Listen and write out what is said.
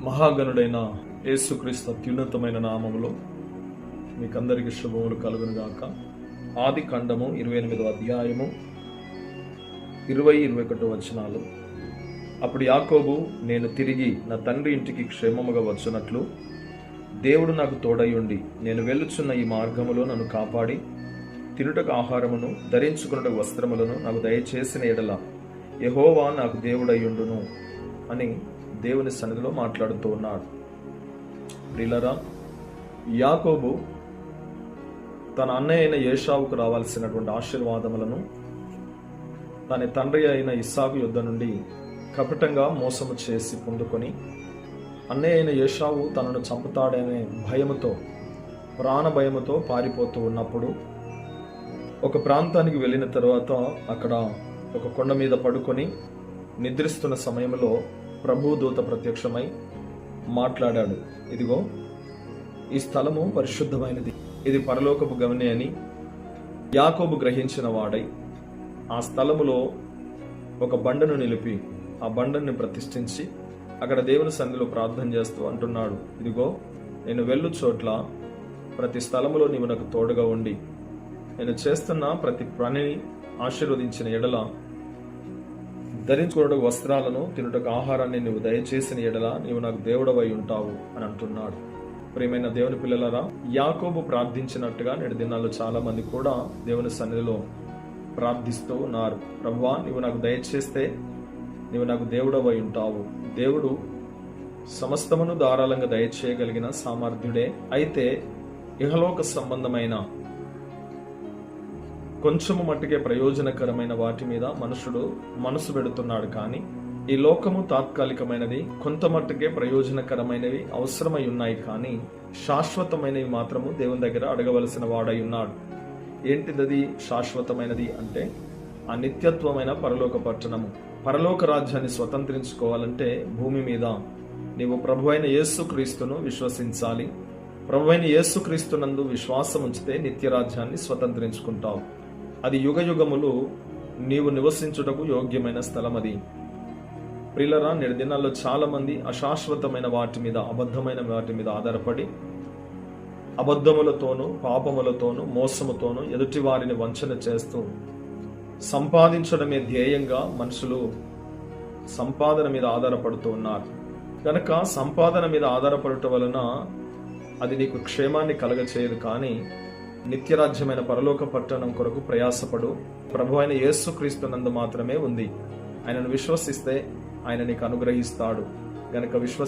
మహాగణుడైన యేసుక్రీస్తు అత్యున్నతమైన నామములో మీకందరికి శుభములు కలుగునుగాక. ఆది కాండము 28వ అధ్యాయము 20-21 వచనాలు. అప్పుడు యాకోబు, నేను తిరిగి నా తండ్రి ఇంటికి క్షేమముగా వచ్చునట్లు దేవుడు నాకు తోడయుండి నేను వెళ్ళుచున్న ఈ మార్గములో నన్ను కాపాడి తినుటకు ఆహారమును ధరించుకున్నటకు వస్త్రములను నాకు దయచేసిన ఎడల యెహోవా నాకు దేవుడయ్యుండును అని దేవుని సన్నిధిలో మాట్లాడుతూ ఉన్నాడు. ప్రియులారా, యాకోబు తన అన్నయ్య అయిన ఏశావుకు రావాల్సినటువంటి ఆశీర్వాదములను తన తండ్రి అయిన ఇస్సాకు యుద్ధ నుండి కపటంగా మోసము చేసి పొందుకొని అన్నయ్య అయిన ఏశావు తనను చంపుతాడనే భయముతో, ప్రాణ భయముతో పారిపోతూ ఉన్నప్పుడు ఒక ప్రాంతానికి వెళ్ళిన తర్వాత అక్కడ ఒక కొండ మీద పడుకొని నిద్రిస్తున్న సమయంలో ప్రభుదూత ప్రత్యక్షమై మాట్లాడాడు. ఇదిగో, ఈ స్థలము పరిశుద్ధమైనది, ఇది పరలోకపు గమని అని యాకోబు గ్రహించిన వాడై ఆ స్థలములో ఒక బండను నిలిపి ఆ బండని ప్రతిష్ఠించి అక్కడ దేవుని సన్నిధిలో ప్రార్థన చేస్తూ అంటున్నాడు, ఇదిగో, నేను వెళ్ళు చోట్ల ప్రతి స్థలములో నీవు నాకు తోడుగా ఉండి నేను చేస్తున్న ప్రతి పనిని ఆశీర్వదించిన ఎడల ధరించుకున్నటకు వస్త్రాలను తినుటకు ఆహారాన్ని నువ్వు దయచేసిన ఎడల నీవు నాకు దేవుడవై ఉంటావు అని అంటున్నాడు. ప్రియమైన దేవుని పిల్లలారా, యాకోబు ప్రార్థించినట్టుగా నేడు దినాల్లో చాలా మంది కూడా దేవుని సన్నిధిలో ప్రార్థిస్తూ ఉన్నారు. ప్రభువా, నీవు నాకు దయచేస్తే నీవు నాకు దేవుడవై ఉంటావు. దేవుడు సమస్తమును ధారాళంగా దయచేయగలిగిన సామర్థ్యుడే. అయితే ఇహలోక సంబంధమైన కొంచెము మట్టుకే ప్రయోజనకరమైన వాటి మీద మనుషుడు మనసు పెడుతున్నాడు. కానీ ఈ లోకము తాత్కాలికమైనది, కొంత మట్టుకే ప్రయోజనకరమైనవి అవసరమై ఉన్నాయి. కానీ శాశ్వతమైనవి మాత్రము దేవుని దగ్గర అడగవలసిన వాడై ఉన్నాడు. ఏంటిదది శాశ్వతమైనది అంటే ఆ నిత్యత్వమైన పరలోక పట్టణము. పరలోక రాజ్యాన్ని స్వతంత్రించుకోవాలంటే భూమి మీద నీవు ప్రభు అయిన యేసుక్రీస్తును విశ్వసించాలి. ప్రభు అయిన యేసుక్రీస్తునందు విశ్వాసం ఉంచితే నిత్య రాజ్యాన్ని స్వతంత్రించుకుంటావు. అది యుగయుగములు నీవు నివసించుటకు యోగ్యమైన స్థలం అది. ప్రియులరా, నేడు దినాల్లో చాలా మంది అశాశ్వతమైన వాటి మీద, అబద్ధమైన వాటి మీద ఆధారపడి అబద్ధములతోనూ పాపములతోనూ మోసముతోనూ ఎదుటి వారిని వంచన చేస్తూ సంపాదించడమే ధ్యేయంగా మనుషులు సంపాదన మీద ఆధారపడుతూ ఉన్నారు. కనుక సంపాదన మీద ఆధారపడటం వలన అది నీకు క్షేమాన్ని కలగచేయదు. కానీ నిత్యరాజ్యమైన పరలోక పట్టణం కొరకు ప్రయాసపడు. ప్రభు అయిన యేసుక్రీస్తునందు మాత్రమే ఉంది. ఆయనను విశ్వసిస్తే ఆయన నీకు అనుగ్రహిస్తాడు. గనుక